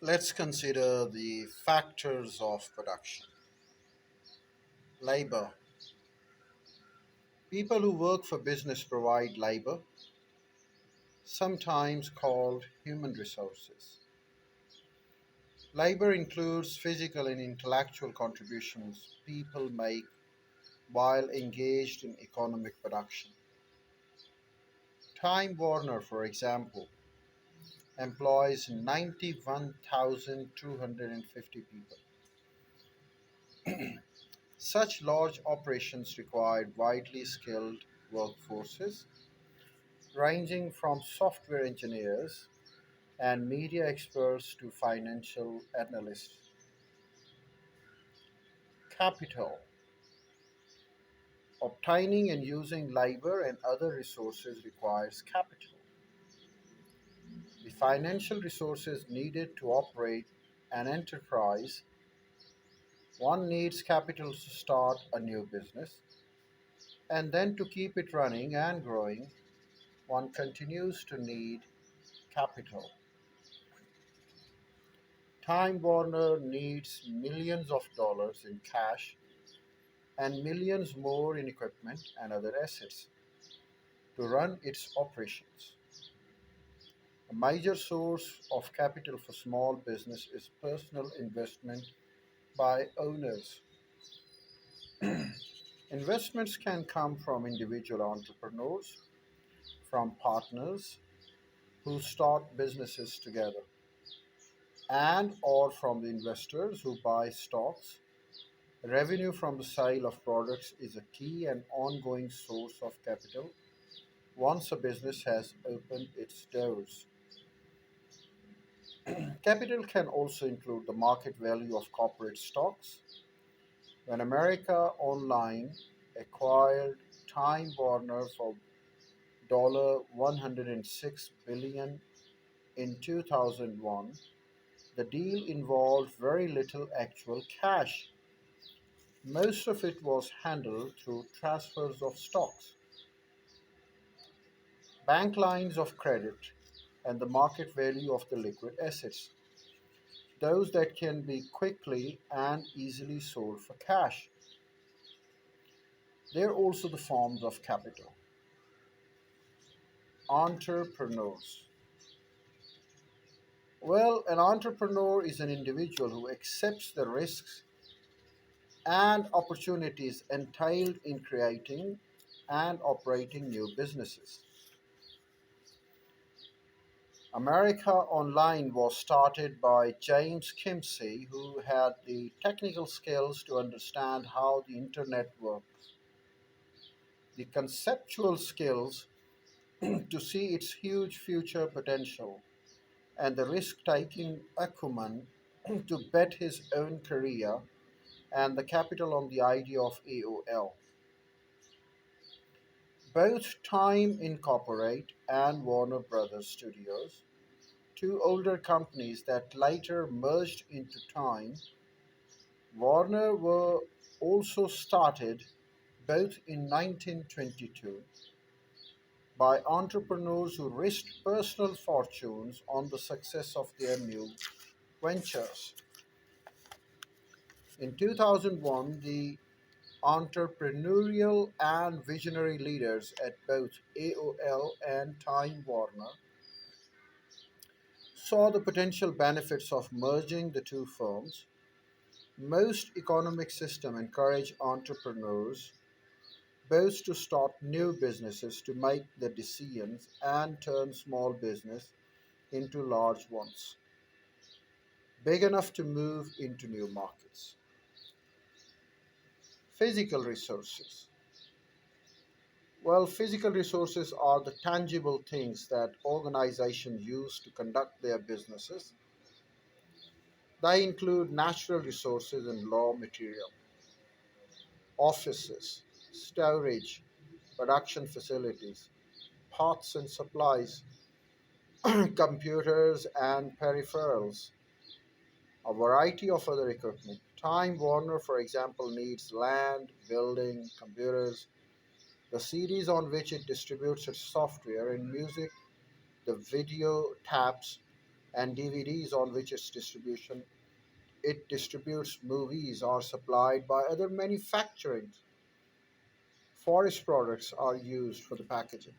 Let's consider the factors of production. Labor. People who work for business provide labor, sometimes called human resources. Labor includes physical and intellectual contributions people make while engaged in economic production. Time Warner, for example, employs 91,250 people. Such large operations require widely skilled workforces, ranging from software engineers and media experts to financial analysts. Capital. Obtaining and using labor and other resources requires capital. The financial resources needed to operate an enterprise. One needs capital to start a new business, and then to keep it running and growing, one continues to need capital. Time Warner needs millions of dollars in cash and millions more in equipment and other assets to run its operations. A major source of capital for small business is personal investment by owners. Investments can come from individual entrepreneurs, from partners who start businesses together, and or from the investors who buy stocks. Revenue from the sale of products is a key and ongoing source of capital once a business has opened its doors. Capital can also include the market value of corporate stocks. When America Online acquired Time Warner for $106 billion in 2001, the deal involved very little actual cash. Most of it was handled through transfers of stocks, bank lines of credit, and the market value of the liquid assets, those that can be quickly and easily sold for cash. They are also the forms of capital. Entrepreneurs. Well, an entrepreneur is an individual who accepts the risks and opportunities entailed in creating and operating new businesses. America Online was started by James Kimsey, who had the technical skills to understand how the internet works, the conceptual skills to see its huge future potential, and the risk taking acumen to bet his own career and the capital on the idea of AOL. Both Time Incorporate and Warner Brothers Studios, two older companies that later merged into Time Warner, were also started both in 1922 by entrepreneurs who risked personal fortunes on the success of their new ventures. In 2001, the entrepreneurial and visionary leaders at both AOL and Time Warner saw the potential benefits of merging the two firms. Most economic systems encourage entrepreneurs both to start new businesses, to make the decisions and turn small business into large ones, big enough to move into new markets. Physical resources. Well, physical resources are the tangible things that organizations use to conduct their businesses. They include natural resources and raw material, offices, storage, production facilities, parts and supplies, computers and peripherals, a variety of other equipment. Time Warner, for example, needs land, building, computers, the CDs on which it distributes its software and music, the video tapes, and DVDs on which its distribution it distributes movies are supplied by other manufacturing. Forest products are used for the packaging.